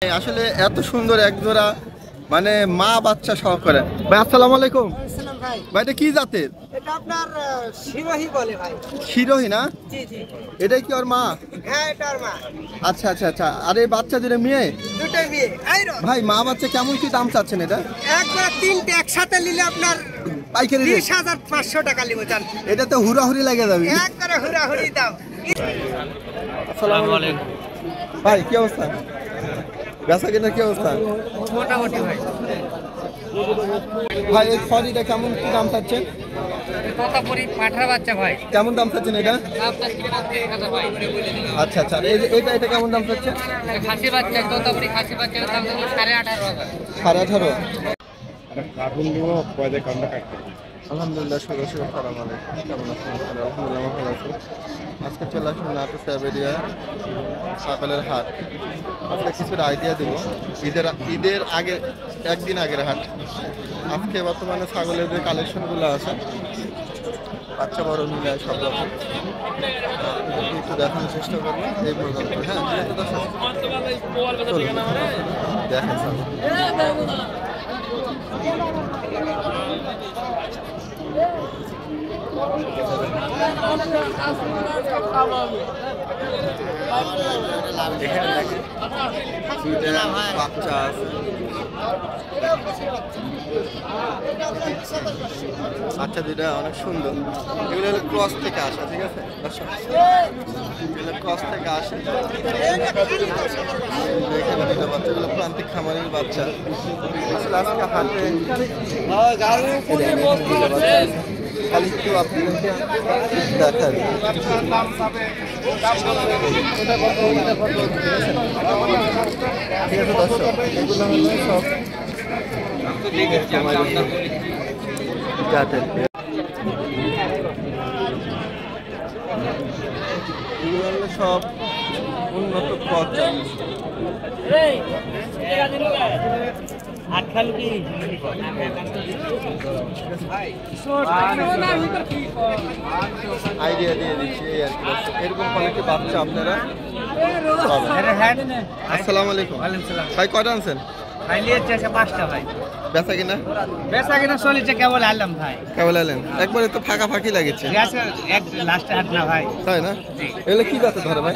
আসলে এত সুন্দর এক জোড়া মানে মা বাচ্চা সহকারে। ভাই আসসালামু আলাইকুম। ভাই ভাই এটা কি জাতের? এটা আপনার শিরোহী বলে ভাই। শিরোহী না? জি জি। এটাই কি ওর মা? হ্যাঁ এটা ওর মা। আচ্ছা আচ্ছা আচ্ছা। আর এই বাচ্চা দুটো মেয়ে? দুটোই মেয়ে। ভাই মা বাচ্চা কেমন কি দাম চাচ্ছেন এটা? একবার তিনটে একসাথে নিলে আপনার পাইকারি রেট 20,500 টাকা নিব জান। এটা তো হুড়াহুড়ি লাগে যাবে। একবারে হুড়াহুড়ি দাম। আসসালামু আলাইকুম। ভাই কি অবস্থা? বেচা কেনার কি অবস্থা? মোটামুটি ভাই। ভাই এই খড়িটা কেমন কি দাম চাচ্ছেন? তোতাপুরি পাঠার বাচ্চা ভাই। কেমন দাম চাচ্ছেন এটা? আচ্ছা আচ্ছা। এটা কেমন দাম চাচ্ছেন? খাসি বাচ্চা তোতাপুরি খাসি বাচ্চার দাম হলো 18,500। 18,500। কার্টুন দিব পয়দা কামটা কাটতে। আলহামদুলিল্লাহ শুরু করা মানে কেমন আছেন? আলহামদুলিল্লাহ ভালো আছি। আজকে চলে আসুন নাটোর সাবেরিয়া সকালের হাট। আজকে কিছুটা আইডিয়া দেবো ঈদের আগে একদিন আগের হাট। আজকে বর্তমানে ছাগলের যে কালেকশনগুলো আছে বাচ্চা বড় মিলে সব রকম একটু দেখানোর চেষ্টা করবো এই পর্যন্ত। হ্যাঁ চলুন দেখেন সব। এখানে দেখেন দুইটা বাচ্চা আছে। বাচ্চা দুইটা অনেক সুন্দর। এগুলো হলো ক্রস থেকে আসা, ঠিক আছে দর্শক, এগুলো ক্রস থেকে আসে। এখানে দুইটা বাচ্চাগুলো প্রান্তিক খামারের বাচ্চা। আসলে আজকে হাতে খালি একটু আপনাদেরকে দেখার ঠিক আছে দর্শক, এগুলো হলো সব জাতের। এগুলো হলো সব উন্নত পথ। আইডিয়া দিয়ে দিচ্ছি এই আর কি। এরকম কোয়ালিটি বাচ্চা আপনারা পাবেন। আসসালামু আলাইকুম ভাই, কয়টা আনছেন? ভাই লিয়েছে 5টা ভাই। বেচা কিনা? বেচা কিনা চলেছে, কেবল আনলাম ভাই। কেবল এলেন? একবারে তো ফাঁকা ফাঁকি লাগেছে। এক লাস্টে হাট না ভাই। তাই না? এগুলো কি জাতের ধরে ভাই?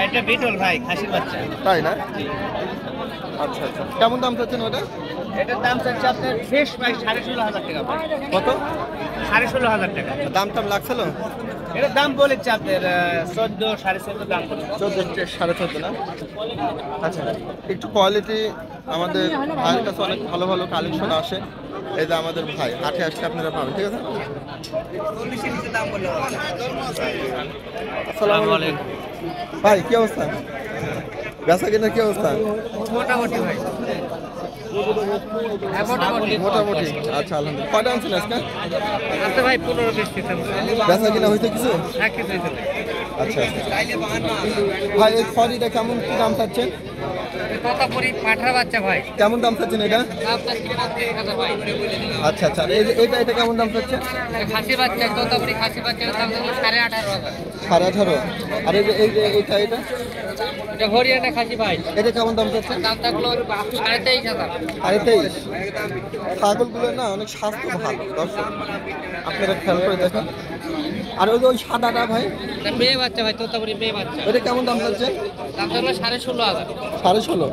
এটা বিটল ভাই, খাসির বাচ্চা। তাই না? আচ্ছা আচ্ছা। কেমন দাম চাচ্ছেন ওটা? এটার দাম চাচ্ছে আপনার ফ্রেশ ভাই 16,500 টাকা ভাই। কত? 16,500 টাকা। দাম টাম লাগছিল? এটার দাম বলেছে আপনার 14, 14.5 দাম বলেছে। 14, 14.5 না? আচ্ছা, একটু কোয়ালিটি আমাদের ভাইয়ের কাছে অনেক ভালো ভালো কালেকশন আসে। এই যে আমাদের ভাই হাটে আসলে আপনারা পাবেন, ঠিক আছে? আসসালামু আলাইকুম ভাই, কি অবস্থা? বেচা কেনার কি অবস্থা? মোটামুটি ভাই। মোটামুটি। আচ্ছা আলহামদুলিল্লাহ। কয়টা আনছেন আজকে? আচ্ছা ভাই 15-20 পিস। বেচা কিনা হইতে কিছু? এক কেজি হয়েছে ভাই। আচ্ছা আচ্ছা ভাই, এই খড়িটা কেমন কি দাম চাচ্ছেন? তোতাপুরি পাঠার বাচ্চা ভাই। কেমন দাম চাচ্ছেন এটা? আপনার 3,000 ভাই। আচ্ছা আচ্ছা। এটা কেমন দাম চাচ্ছেন? খাসি বাচ্চা তোতাপুরি খাসি বাচ্চার দাম হলো 18,500। 18,500। আর এইটা এটা হরিয়ানা খাসি ভাই। এটা কেমন দাম চাচ্ছেন? দাম থাকলো 23,500। 23,500। ছাগলগুলো না অনেক স্বাস্থ্য ভালো দর্শক, আপনারা খেয়াল করে দেখেন। আর ওই সাদাটা ভাই? এটা মেয়ে বাচ্চা ভাই, তোতাপুরি মেয়ে বাচ্চা। এটা কেমন দাম চাচ্ছেন? দাম থাকলো 16,500। 16,500।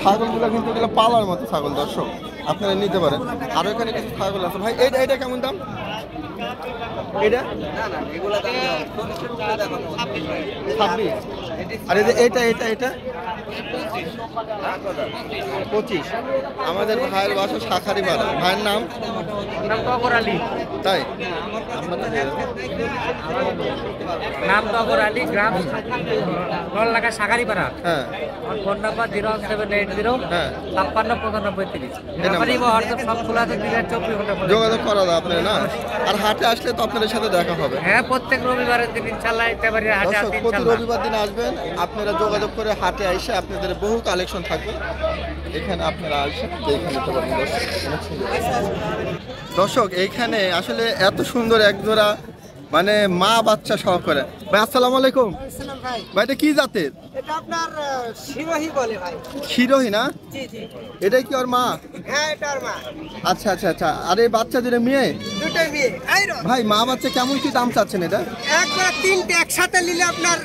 ছাগলগুলো কিন্তু এগুলো পালার মতো ছাগল দর্শক, আপনারা নিতে পারেন। আর এখানে কিছু ছাগল আছে ভাই। এটা কেমন দাম? এটা 26। আর এটা 25। আমাদের ভাইয়ের বাসা শাখারি পাড়া। ভাইয়ের নাম? তগর আলী। তাই? নাম তগর আলী, গ্রাম নললাখা শাখারিপাড়া। হ্যাঁ ফোন নাম্বার 01780 হ্যাঁ 56 95 30। এই নাম্বার। হোয়াটসঅ্যাপ সব খোলা আছে, 24 ঘন্টা খোলা। যোগাযোগ করা যায় আপনারা না? আর হাটে আসলে তো আপনাদের সাথে দেখা হবে। হ্যাঁ প্রত্যেক রবিবারের দিন ইনশাআল্লাহ একেবারে হাটে দর্শক, আসি প্রতি ইনশাআল্লাহ। রবিবার দিন আসবেন, আপনারা যোগাযোগ করে হাটে এসে আপনাদের বহু কালেকশন থাকবে। এখানে আপনারা আসেন, দেখে নিতে পারবেন দর্শক। এইখানে আসলে এত সুন্দর এক জোড়া মানে মা বাচ্চা সহকারে। ভাই আসসালামু আলাইকুম ভাই ভাই এটা কি জাতের? এটা আপনার শিরোহী বলে ভাই। শিরোহী না? জি জি। এটাই কি ওর মা? হ্যাঁ এটা আর মা। আচ্ছা আচ্ছা আচ্ছা। আর এই বাচ্চা দুটো মেয়ে? দুটোই বিয়ে। আইরো ভাই মা বাচ্চা কেমন কি দাম চাচ্ছেন এটা? একবার তিনটে একসাথে নিলে আপনার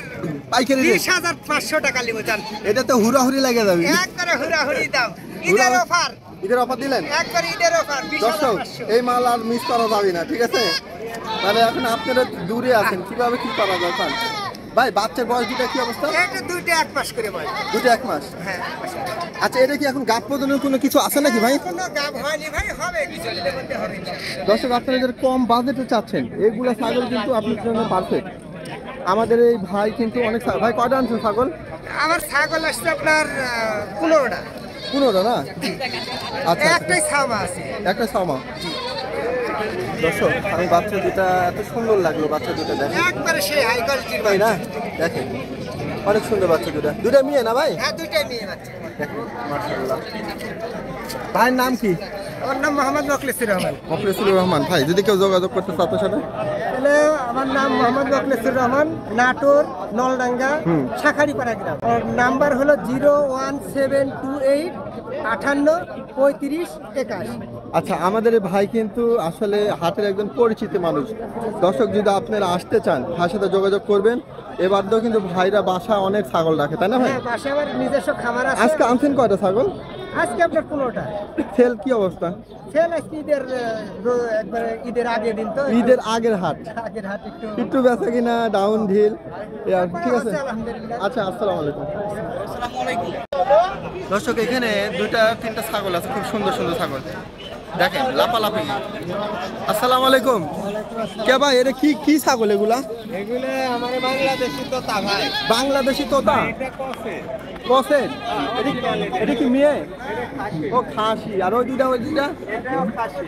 পাইকারি রেট? 20,500 টাকা নিব জান। এটা তো হুড়াহুড়ি লাগে যাবে। একবারে হুড়াহুড়ি দাম। ঈদের অফার। ঈদের অফার দিলেন? একবার ঈদের অফার দর্শক 20,500। এই মাল আর মিস করা যাবে না, ঠিক আছে? মানে এখন আপনারা দূরে আছেন, কিভাবে কি করা যায় পান? ভাই বাচ্চার বয়স দুটা কি অবস্থা? এটা দুইটা 1 মাস করে বয়স। দুটো 1 মাস। হ্যাঁ। আচ্ছা এটা কি এখন গাপ প্রদানের কোনো কিছু আছে নাকি ভাই? কোনো গাব হয়নি ভাই, হবে কিছু দিনের মধ্যে হবে। দর্শক আপনারা যারা কম বাজেটে চাচ্ছেন এইগুলা ছাগল কিন্তু আপনার জন্য পারফেক্ট। আমাদের এই ভাই কিন্তু অনেক ভাই কয়টা আনছেন ছাগল? আমার ছাগল আসছে আপনার 15টা। 15টা না? আচ্ছা একটাই ছামা আছে। একটা সামা। দর্শক আমি বাচ্চা দুটা এত সুন্দর লাগলো, বাচ্চা দুটা দেখেন একবারে সেই হাই কোয়ালিটির তাই ভাই না? দেখেন অনেক সুন্দর বাচ্চা দুটা, দুটা মেয়ে না ভাই? হ্যাঁ দুইটাই মেয়ে বাচ্চা। দেখেন মাশাআল্লাহ। ভাইয়ের নাম কি? আমার নাম মোহাম্মদ মোখলেসুর রহমান। মোখলেসুর রহমান। ভাই যদি কেউ যোগাযোগ করতে চায় আপনার সাথে? তাহলে আমার নাম মোহাম্মদ মোখলেসুর রহমান, নাটোর নলডাঙ্গা শাখারিপাড়া গ্রাম। আর নাম্বার হলো 01728 58 35 81। আচ্ছা আমাদের এই ভাই কিন্তু আসলে হাটের একজন পরিচিত মানুষ। দর্শক যদি আপনারা আসতে চান ভাইয়ের সাথে যোগাযোগ করবেন। এবার তো কিন্তু ভাইরা বাসা অনেক ছাগল রাখে, তাই না ভাই? হ্যাঁ বাসায় আমার নিজস্ব খামার আছে। আজকে আনছেন কয়টা ছাগল? আজকে আপনার 15টা। সেল কি অবস্থা? সেল আজকে একবারে ঈদের আগের দিন তো। ঈদের আগের হাট, আগের হাট একটু একটু বেচা কিনা ডাউন ঢিল, ঠিক আছে? আলহামদুলিল্লাহ। আচ্ছা আসসালামু আলাইকুম। দর্শক এখানে দুইটা তিনটা ছাগল আছে, খুব সুন্দর সুন্দর ছাগল দেখেন লাপালাপি। আসসালামু আলাইকুম। কে ভাই এটা কি কি ছাগল এগুলা? এগুলো আমার বাংলাদেশি তোতা ভাই। বাংলাদেশি তোতা? কসের? এটা কি মেয়ে? ও খাসি। আর ওই দুইটা এটাও খাসি।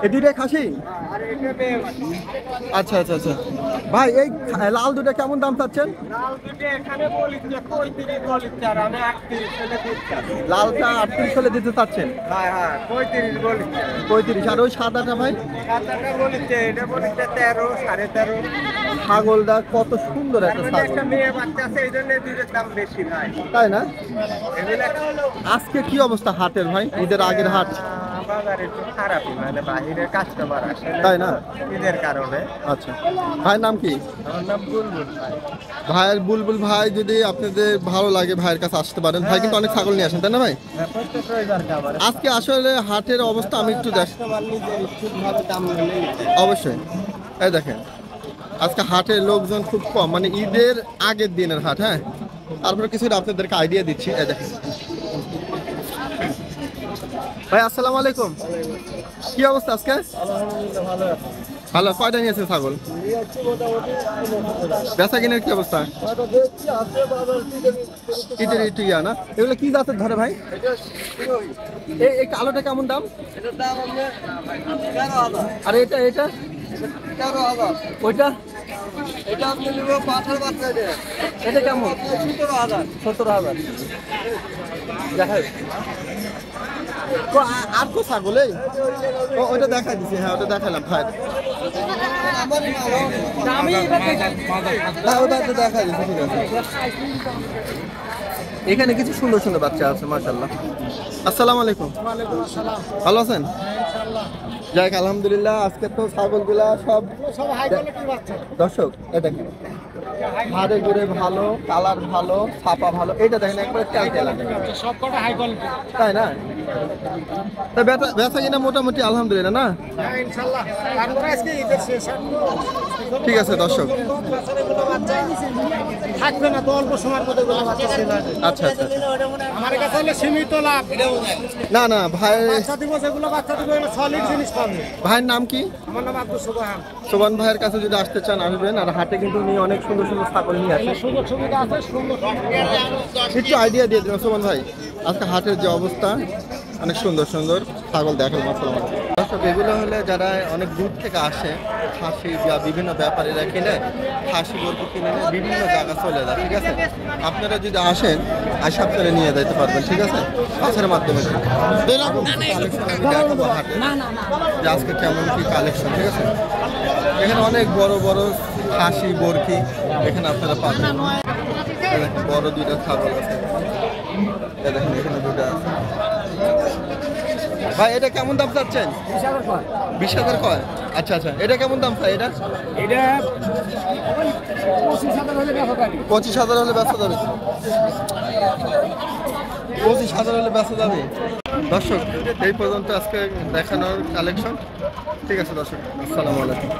এই দুইটাই খাসি? আর এটা মেয়ে। আচ্ছা আচ্ছা আচ্ছা। ভাই এই লাল দুটো কেমন দাম চাচ্ছেন? লাল দুটো এখানে বলিছে 35 বলিছে, আর আমি 38 হলে দিচ্ছি। লালটা 38 হলে দিতে চাচ্ছেন? হ্যাঁ হ্যাঁ 35 বলিছে। 35। আর ওই সাদাটা ভাই? সাদাটা বলিছে, এটা বলিছে 13 13.5। ছাগলটা কত সুন্দর তার একটা মধ্যে ছাগল, একটা মেয়ে বাচ্চা আছে, এই জন্য দুধের দাম বেশি ভাই। তাই না? এগুলো আজকে কি অবস্থা হাটের ভাই? ঈদের আগের হাট বাজার একটু খারাপই, মানে বাহিরের কাস্টমার আসে না, তাই না? ঈদের কারণে। আচ্ছা ভাইয়ের নাম কি? আমার নাম বুলবুল ভাই। ভাইয়ের বুলবুল ভাই, যদি আপনাদের ভালো লাগে ভাইয়ের কাছে আসতে পারেন। ভাই কিন্তু অনেক ছাগল নিয়ে আসেন, তাই না ভাই? হ্যাঁ, প্রত্যেক রবিবার খাবার। আজকে আসলে হাটের অবস্থা আমি একটু দেখ, কাস্টমার নিজের ঠিকভাবে দাম নিলেই অবশ্যই এই দেখেন আজকে হাটের লোকজন খুব কম, মানে ঈদের আগের দিনের হাট। হ্যাঁ তারপরে কিছুটা আপনাদেরকে আইডিয়া দিচ্ছি। এই দেখেন ভাই আসসালামু আলাইকুম। কি অবস্থা আজকে? আলহামদুলিল্লাহ ভালো আছে। ভালো। কয়টা নিয়েছে ছাগল? বেচা কিনের কি অবস্থা? ঈদের একটু ইয়া না? এগুলো কি জাতের ধরে ভাই? এই কালোটা কেমন দাম? আর এটা এটা ওইটা এটা কেমন? 17,000। দেখা আর তো ছাগল এই ওইটা দেখাই দিছি। হ্যাঁ ওটা দেখালাম ভাই। হ্যাঁ ওটা তো দেখাই দিছি, ঠিক আছে। এখানে কিছু সুন্দর সুন্দর বাচ্চা আছে মাশাআল্লাহ। আসসালামু আলাইকুম। ভালো আছেন? যাক আলহামদুলিল্লাহ। আজকে তো ছাগলগুলা সব হাই কোয়ালিটির বাচ্চা। দর্শক এটা দেখেন হাড়ে গুড়ে ভালো, কালার ভালো, ছাপা ভালো। এটা দেখেন একবারে তেল সবকটা হাই কোয়ালিটি। তাই না? তা বেচা কিনা মোটামুটি আলহামদুলিল্লাহ না? হ্যাঁ ইনশাআল্লাহ। তারপরে আজকে ঈদের শেষ। ঠিক আছে দর্শক। বাচ্চাগুলো বাচ্চা থাকবে না তো, অল্প সময়ের মধ্যে গুলো বাচ্চা ছিল। আচ্ছা আচ্ছা আমার কাছে হলে সীমিত লাভ। না না ভাই, বাচ্চা দিব যেগুলো বাচ্চা দিব, এগুলো সলিড জিনিস পাবে। ভাইয়ের নাম কি? আমার নাম আব্দুল সুবহান। সোবান ভাইয়ের কাছে যদি আসতে চান আসবেন। আর হাটে কিন্তু উনি অনেক সুন্দর সুন্দর ছাগল নিয়ে আসেন। সুযোগ সুবিধা আছে, সুন্দর। একটু আইডিয়া দিয়ে দিন সোবান ভাই, আজকে হাটের যে অবস্থা অনেক সুন্দর সুন্দর ছাগল দেখেন মাশাআল্লাহ। দর্শক এগুলো হলে যারা অনেক দূর থেকে আসে, খাসি বা বিভিন্ন ব্যাপারীরা কিনে খাসি গরু কিনে নিয়ে বিভিন্ন জায়গা চলে যায়, ঠিক আছে? আপনারা যদি আসেন আসে আপনারা নিয়ে যেতে পারবেন, ঠিক আছে? বাসের মাধ্যমে কালেকশন আমি দেখাবো হাটে যে আজকে কেমন কি কালেকশন, ঠিক আছে? এখানে অনেক বড় বড় খাসি বরকি এখানে আপনারা পাবেন। এই দেখেন বড় দুইটা ছাগল আছে, এই দেখেন এখানে দুইটা আছে। ভাই এটা কেমন দাম চাচ্ছেন? 20,000 কয়? আচ্ছা আচ্ছা, এটা কেমন দাম চাই? এটা 25,000 হলে বেচা যাবে। 25,000 হলে বেচা যাবে। দর্শক এই পর্যন্ত আজকে দেখানোর কালেকশন। ঠিক আছে দর্শক, আসসালামু আলাইকুম।